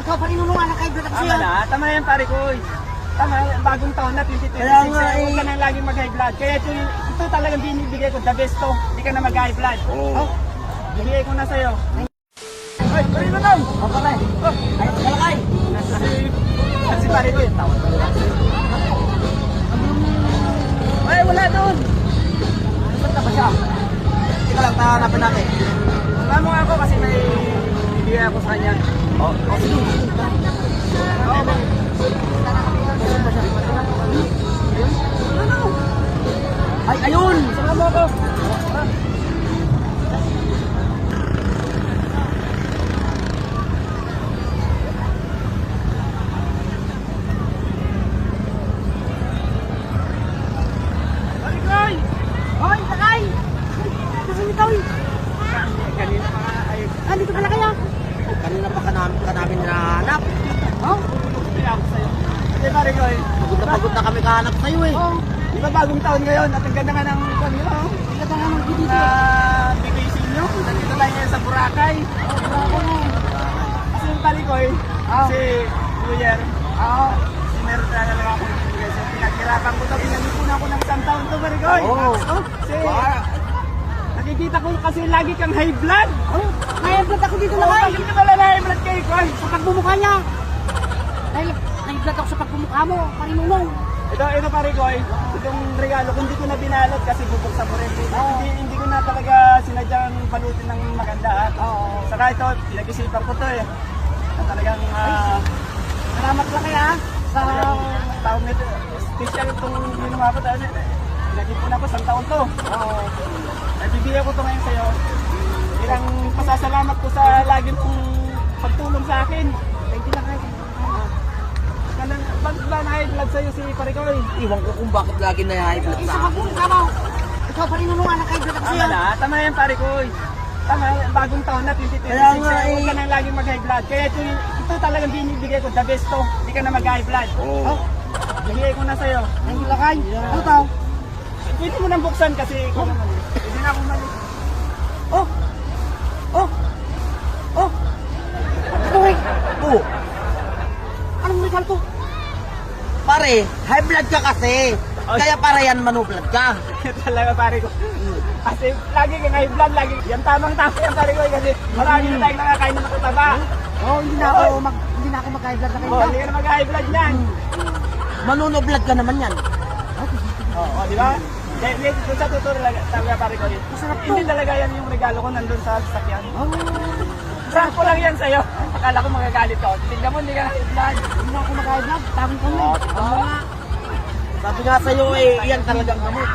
Ikaw pa rin nunungan na kayo doon kasi Tama na, tama na yan pare ko. Tama, bagong taon na, 2026. Kaya nga, Huwag ka na laging mag-high blood. Kaya ito talagang binibigay ko, the best to. Hindi ka na mag-high blood. Oh. Bigay ko na sa'yo. Ay, pare na lang! Oh, pare. Ay, kalakay. Si pare ko yung tawag. Ay, wala doon! Saan na ba siya? Hindi ka lang tahanapin natin. Wala mo nga ako kasi may bigay ako sa kanya. Oh, sige. Oo ba? Ay, ayun! Sama mo ako. Barikoy! Hoy, sakay! Nasaan ikaw eh? Kanina pa nga ay Andito pala kaya? Kanina pa ka namin hinahanap. Oh? bigay ako sa'yo. Kasi Barikoy, Pagod na kami kahanap sa'yo eh. Oh, di ba bagong taon ngayon at ang ganda nga ng kanila, oh. hindi ka naman dito. Na vacation nyo. Nandito lang yan sa Boracay. Kasi yung Barikoy, si New Year, si meron talaga akong bibigay. So pinaghirapan ko ito, pinanipunan ko ng isang taon to Barikoy. Oo. Kasi nakikita ko kasi lagi kang high blood. Oh, naiblad ako dito Oo, na bakit ka wala na high blood kay Koy? Sa pagmumukha niya. Naiblad ako sa pagmumukha mo, parinunong. Ito Barikoy, itong regalo kung hindi ko na binalot kasi bubuksan mo rin. Hindi ko na talaga sinadyang balutin ng maganda. Saka ito, pinag-isipan ko to eh. Na talagang salamat lang kaya sa taong nito. Special itong ginawa ko dahil pinag-ipon ako sa taon to. Nabibigay ko to ngayon sa'yo. Ilang pasasalamat ko sa lagi mong pagtulong sa akin. Thank you lang kayo. Bakit ba na-high blood sa'yo si Parikoy? Iwan ko kung bakit lagi na-high blood Isa sa ka akin. kung mo. Ikaw pa rin nunungan na kayo doon kasi Tama na, tama na yan Parikoy. Tama, bagong taon na, 2026. Kaya nga Huwag ka na laging mag-high blood. Kaya ito talagang binibigay ko, the best to. Hindi ka na mag-high blood. Oo. Bigay ko na sa'yo. Thank you lang kayo. Ano to? Pwede mo nang buksan kasi ikaw naman. Pwede na akong mali. Oh! Oh! Oh! Ito eh! Oo. Anong regalo to? Pare, high blood ka kasi. Kaya para yan manoblad ka. Talaga pare ko. Kasi lagi kang high blood, lagi. Yan tamang-tama yan pare ko kasi marami na tayong nakakain na nakataba. Oh, hindi na ako mag-high-blood na kayo. Hindi ka na mag-high blood yan. Manonoblad ka naman yan. Oo, di ba? Kung sa totoo talaga pare ko, hindi talaga yan yung regalo ko nandun sa sasakyan. Oh, Prank ko lang yan sa'yo. Akala ko magagalit ka. Tignan mo, hindi ka na-high hindi na ako mag-high-blood. Tawin ko na eh. Sabi nga sa'yo eh, yan talagang gamot.